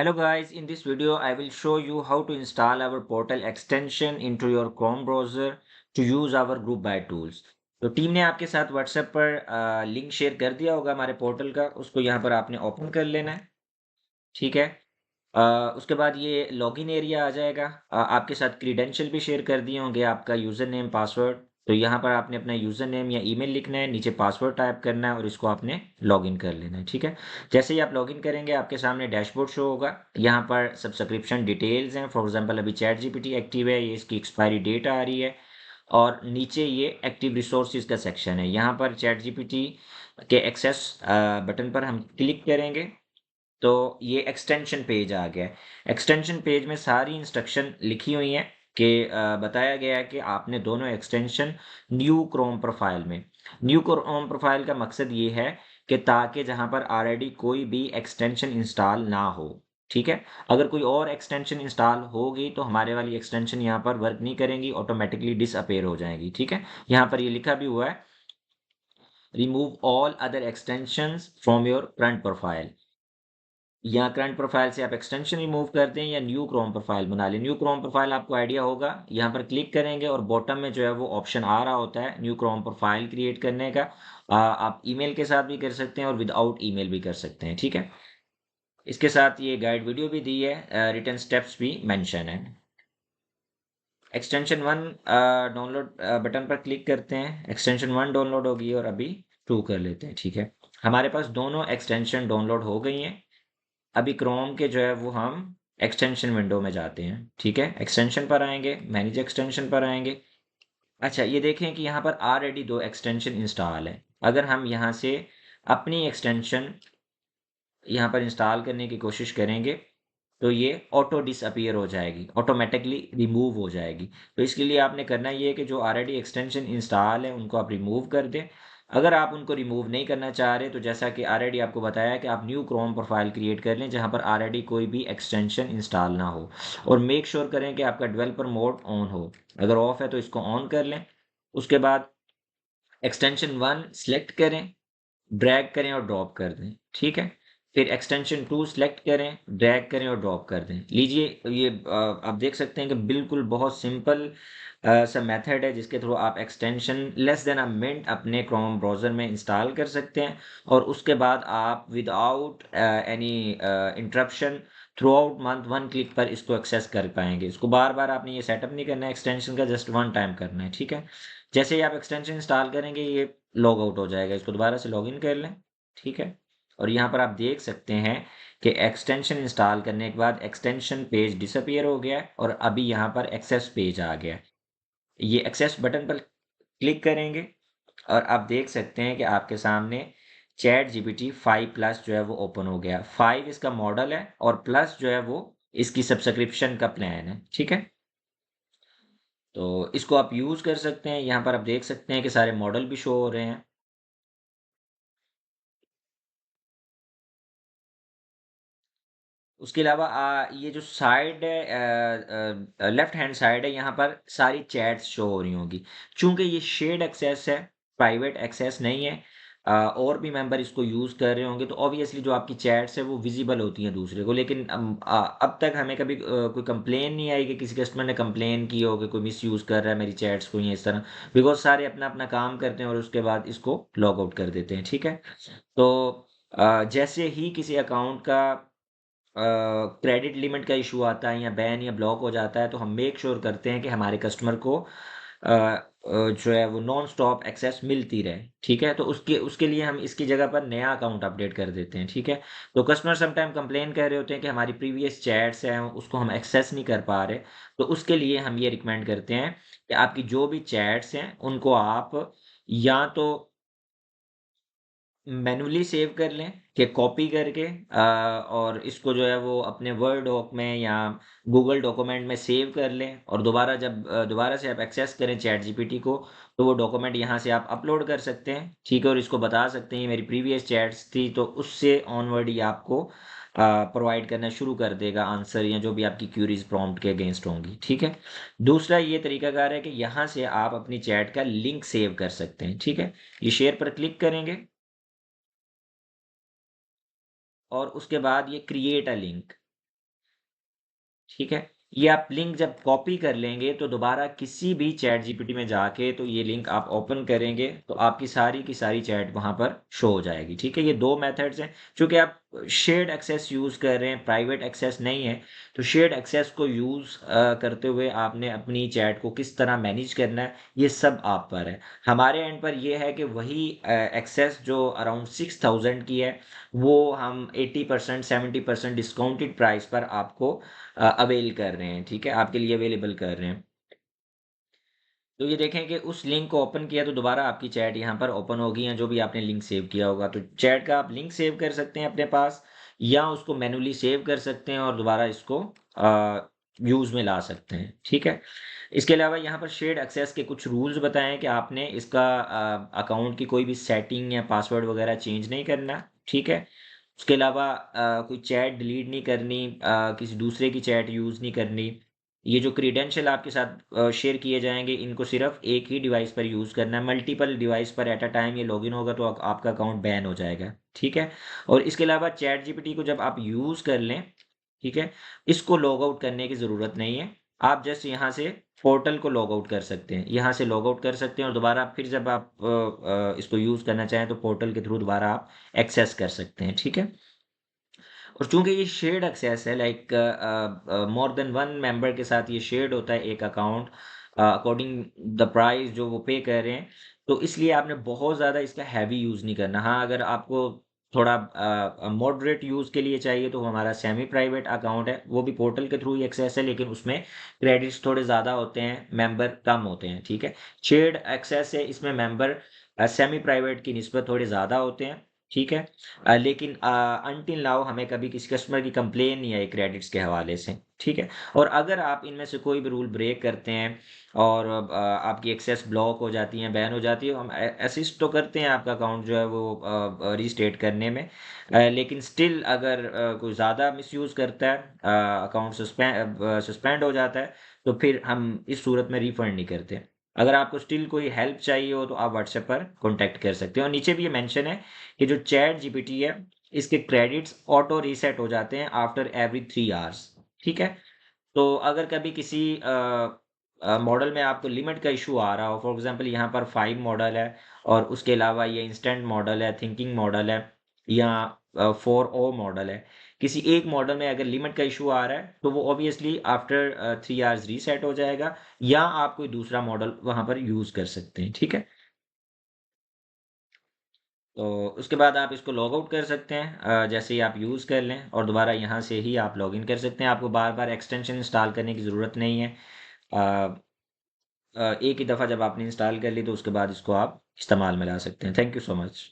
Hello guys, in this video I will show you how to install our portal extension into your Chrome browser to use our group by tools। तो team ने आपके साथ WhatsApp पर link share कर दिया होगा हमारे portal का, उसको यहाँ पर आपने ओपन कर लेना है। ठीक है। उसके बाद ये लॉगिन एरिया आ जाएगा। आपके साथ क्रीडेंशियल भी शेयर कर दिए होंगे, आपका यूज़र नेम पासवर्ड। तो यहाँ पर आपने अपना यूज़र नेम या ईमेल लिखना है, नीचे पासवर्ड टाइप करना है और इसको आपने लॉगिन कर लेना है। ठीक है। जैसे ही आप लॉगिन करेंगे आपके सामने डैशबोर्ड शो होगा। यहाँ पर सब्सक्रिप्शन डिटेल्स हैं। फॉर एग्जांपल अभी चैट जीपीटी एक्टिव है, ये इसकी एक्सपायरी डेट आ रही है। और नीचे ये एक्टिव रिसोर्सेज का सेक्शन है। यहाँ पर चैट जीपीटी के एक्सेस बटन पर हम क्लिक करेंगे तो ये एक्सटेंशन पेज आ गया है। एक्सटेंशन पेज में सारी इंस्ट्रक्शन लिखी हुई हैं कि बताया गया है कि आपने दोनों एक्सटेंशन न्यू क्रोम प्रोफाइल में। न्यू क्रोम प्रोफाइल का मकसद ये है कि ताकि जहां पर ऑलरेडी कोई भी एक्सटेंशन इंस्टॉल ना हो। ठीक है। अगर कोई और एक्सटेंशन इंस्टॉल होगी तो हमारे वाली एक्सटेंशन यहाँ पर वर्क नहीं करेंगी, ऑटोमेटिकली डिसअपेयर हो जाएंगी। ठीक है। यहाँ पर ये लिखा भी हुआ है, remove all other extensions from your current profile. या करंट प्रोफाइल से आप एक्सटेंशन रिमूव कर दें या न्यू क्रोम प्रोफाइल बना लें। न्यू क्रोम प्रोफाइल आपको आइडिया होगा, यहाँ पर क्लिक करेंगे और बॉटम में जो है वो ऑप्शन आ रहा होता है न्यू क्रोम प्रोफाइल क्रिएट करने का। आप ईमेल के साथ भी कर सकते हैं और विदाउट ईमेल भी कर सकते हैं। ठीक है। इसके साथ ये गाइड वीडियो भी दी है, रिटर्न स्टेप्स भी मेंशन है। एक्सटेंशन वन डाउनलोड बटन पर क्लिक करते हैं। एक्सटेंशन वन डाउनलोड होगी और अभी टू कर लेते हैं। ठीक है। हमारे पास दोनों एक्सटेंशन डाउनलोड हो गई हैं। अभी क्रोम के जो है वो हम एक्सटेंशन विंडो में जाते हैं। ठीक है। एक्सटेंशन पर आएंगे, मैनेज एक्सटेंशन पर आएंगे। अच्छा, ये देखें कि यहाँ पर ऑलरेडी दो एक्सटेंशन इंस्टॉल है। अगर हम यहाँ से अपनी एक्सटेंशन यहाँ पर इंस्टॉल करने की कोशिश करेंगे तो ये ऑटो डिसअपीयर हो जाएगी, ऑटोमेटिकली रिमूव हो जाएगी। तो इसके लिए आपने करना ये है कि जो ऑलरेडी एक्सटेंशन इंस्टॉल है उनको आप रिमूव कर दें। अगर आप उनको रिमूव नहीं करना चाह रहे तो जैसा कि ऑलरेडी आपको बताया कि आप न्यू क्रोम प्रोफाइल क्रिएट कर लें जहां पर ऑलरेडी कोई भी एक्सटेंशन इंस्टॉल ना हो। और मेक श्योर करें कि आपका डेवलपर मोड ऑन हो। अगर ऑफ है तो इसको ऑन कर लें। उसके बाद एक्सटेंशन वन सेलेक्ट करें, ड्रैग करें और ड्रॉप कर दें। ठीक है। फिर एक्सटेंशन टू सेलेक्ट करें, ड्रैग करें और ड्रॉप कर दें। लीजिए, ये आप देख सकते हैं कि बिल्कुल बहुत सिंपल सा मेथड है जिसके थ्रू आप extension less than a minute अपने क्रोम ब्राउज़र में इंस्टॉल कर सकते हैं। और उसके बाद आप without any interruption through out month one click पर इसको एक्सेस कर पाएंगे। इसको बार बार आपने ये सेटअप नहीं करना है एक्सटेंशन का, जस्ट वन टाइम करना है। ठीक है। जैसे ही आप एक्सटेंशन इंस्टॉल करेंगे ये लॉग आउट हो जाएगा। इसको दोबारा से लॉगिन कर लें। ठीक है। और यहाँ पर आप देख सकते हैं कि एक्सटेंशन इंस्टॉल करने के बाद एक्सटेंशन पेज डिसअपीयर हो गया है और अभी यहाँ पर एक्सेस पेज आ गया है। ये एक्सेस बटन पर क्लिक करेंगे और आप देख सकते हैं कि आपके सामने चैट जीपीटी 5 प्लस जो है वो ओपन हो गया। 5 इसका मॉडल है और प्लस जो है वो इसकी सब्सक्रिप्शन का प्लान है। ठीक है। तो इसको आप यूज़ कर सकते हैं। यहाँ पर आप देख सकते हैं कि सारे मॉडल भी शो हो रहे हैं। उसके अलावा ये जो साइड है, लेफ्ट हैंड साइड है, यहाँ पर सारी चैट्स शो हो रही होंगी। चूंकि ये शेयर्ड एक्सेस है, प्राइवेट एक्सेस नहीं है, और भी मेंबर इसको यूज़ कर रहे होंगे तो ऑब्वियसली जो आपकी चैट्स है वो विजिबल होती हैं दूसरे को। लेकिन अब तक हमें कभी कोई कंप्लेन नहीं आई कि किसी कस्टमर ने कंप्लेन की हो कि कोई मिस यूज़ कर रहा है मेरी चैट्स को या इस तरह। बिकॉज सारे अपना अपना काम करते हैं और उसके बाद इसको लॉग आउट कर देते हैं। ठीक है। तो जैसे ही किसी अकाउंट का क्रेडिट लिमिट का इशू आता है या बैन या ब्लॉक हो जाता है तो हम मेक श्योर करते हैं कि हमारे कस्टमर को जो है वो नॉन स्टॉप एक्सेस मिलती रहे। ठीक है। तो उसके उसके लिए हम इसकी जगह पर नया अकाउंट अपडेट कर देते हैं। ठीक है। तो कस्टमर समटाइम कंप्लेन कर रहे होते हैं कि हमारी प्रीवियस चैट्स हैं उसको हम एक्सेस नहीं कर पा रहे। तो उसके लिए हम ये रिकमेंड करते हैं कि आपकी जो भी चैट्स हैं उनको आप या तो मैन्युअली सेव कर लें कि कॉपी करके, और इसको जो है वो अपने वर्ड डॉक में या गूगल डॉक्यूमेंट में सेव कर लें और दोबारा जब दोबारा से आप एक्सेस करें चैट जीपीटी को तो वो डॉक्यूमेंट यहाँ से आप अपलोड कर सकते हैं। ठीक है। और इसको बता सकते हैं ये मेरी प्रीवियस चैट्स थी तो उससे ऑनवर्ड ही आपको प्रोवाइड करना शुरू कर देगा आंसर या जो भी आपकी क्यूरीज प्रॉम्प्ट के अगेंस्ट होंगी। ठीक है। दूसरा ये तरीकाकार है कि यहाँ से आप अपनी चैट का लिंक सेव कर सकते हैं। ठीक है। ये शेयर पर क्लिक करेंगे और उसके बाद ये क्रिएट अ लिंक, ठीक है? ये आप लिंक जब कॉपी कर लेंगे तो दोबारा किसी भी चैट जीपीटी में जाके तो ये लिंक आप ओपन करेंगे तो आपकी सारी की सारी चैट वहाँ पर शो हो जाएगी, ठीक है? ये 2 मेथड्स हैं। चूँकि आप शेयर्ड एक्सेस यूज़ कर रहे हैं, प्राइवेट एक्सेस नहीं है, तो शेयर्ड एक्सेस को यूज़ करते हुए आपने अपनी चैट को किस तरह मैनेज करना है, ये सब आप पर है। हमारे एंड पर ये है कि वही एक्सेस जो अराउंड 6000 की है, वो हम 80% 70% डिस्काउंटेड प्राइस पर आपको अवेल कर रहे हैं, ठीक है? आपके लिए अवेलेबल कर रहे हैं। तो ये देखें कि उस लिंक को ओपन किया तो दोबारा आपकी चैट यहाँ पर ओपन होगी या जो भी आपने लिंक सेव किया होगा। तो चैट का आप लिंक सेव कर सकते हैं अपने पास या उसको मैन्युअली सेव कर सकते हैं और दोबारा इसको यूज़ में ला सकते हैं, ठीक है? इसके अलावा यहाँ पर शेयर्ड एक्सेस के कुछ रूल्स बताएँ कि आपने इसका अकाउंट की कोई भी सेटिंग या पासवर्ड वगैरह चेंज नहीं करना, ठीक है? उसके अलावा कोई चैट डिलीट नहीं करनी, किसी दूसरे की चैट यूज़ नहीं करनी। ये जो क्रेडेंशियल आपके साथ शेयर किए जाएँगे, इनको सिर्फ़ एक ही डिवाइस पर यूज़ करना है। मल्टीपल डिवाइस पर एट अ टाइम ये लॉगिन होगा तो आपका अकाउंट बैन हो जाएगा, ठीक है? और इसके अलावा चैट जीपीटी को जब आप यूज़ कर लें, ठीक है? इसको लॉग आउट करने की ज़रूरत नहीं है। आप जस्ट यहाँ से पोर्टल को लॉग आउट कर सकते हैं। यहाँ से लॉग आउट कर सकते हैं और दोबारा फिर जब आप इसको यूज़ करना चाहें तो पोर्टल के थ्रू दोबारा आप एक्सेस कर सकते हैं, ठीक है? और चूँकि ये शेयर्ड एक्सेस है लाइक मोर देन 1 मेंबर के साथ ये शेयर्ड होता है एक अकाउंट अकॉर्डिंग द प्राइस जो वो पे कर रहे हैं, तो इसलिए आपने बहुत ज़्यादा इसका हेवी यूज़ नहीं करना। हाँ, अगर आपको थोड़ा मॉडरेट यूज़ के लिए चाहिए तो हमारा सेमी प्राइवेट अकाउंट है, वो भी पोर्टल के थ्रू ही एक्सेस है लेकिन उसमें क्रेडिट्स थोड़े ज़्यादा होते हैं, मेंबर कम होते हैं, ठीक है? शेयर्ड एक्सेस है, इसमें मेंबर सेमी प्राइवेट की निस्बत थोड़े ज़्यादा होते हैं, ठीक है? लेकिन अनटिल नाउ हमें कभी किसी कस्टमर की कंप्लेन नहीं आई क्रेडिट्स के हवाले से, ठीक है? और अगर आप इनमें से कोई भी रूल ब्रेक करते हैं और आपकी एक्सेस ब्लॉक हो जाती है, बैन हो जाती है, हम असिस्ट तो करते हैं आपका अकाउंट जो है वो रीस्टेट करने में। लेकिन स्टिल अगर कोई ज़्यादा मिसयूज़ करता है अकाउंट सस्पेंड हो जाता है, तो फिर हम इस सूरत में रिफंड नहीं करते। अगर आपको स्टिल कोई हेल्प चाहिए हो तो आप व्हाट्सएप पर कॉन्टैक्ट कर सकते हैं और नीचे भी ये मेंशन है कि जो चैट जीपीटी है, इसके क्रेडिट्स ऑटो रीसेट हो जाते हैं आफ्टर एवरी 3 आवर्स, ठीक है? तो अगर कभी किसी मॉडल में आपको लिमिट का इश्यू आ रहा हो, फॉर एग्ज़ाम्पल यहाँ पर 5 मॉडल है और उसके अलावा ये इंस्टेंट मॉडल है, थिंकिंग मॉडल है या 4O मॉडल है। किसी एक मॉडल में अगर लिमिट का इश्यू आ रहा है, तो वो ऑब्वियसली आफ्टर 3 आवर्स रीसेट हो जाएगा या आप कोई दूसरा मॉडल वहाँ पर यूज़ कर सकते हैं, ठीक है? तो उसके बाद आप इसको लॉग आउट कर सकते हैं जैसे ही आप यूज़ कर लें और दोबारा यहाँ से ही आप लॉगिन कर सकते हैं। आपको बार-बार एक्सटेंशन इंस्टॉल करने की ज़रूरत नहीं है। अ एक ही दफ़ा जब आपने इंस्टॉल कर ली तो उसके बाद इसको आप इस्तेमाल में ला सकते हैं। Thank you so much.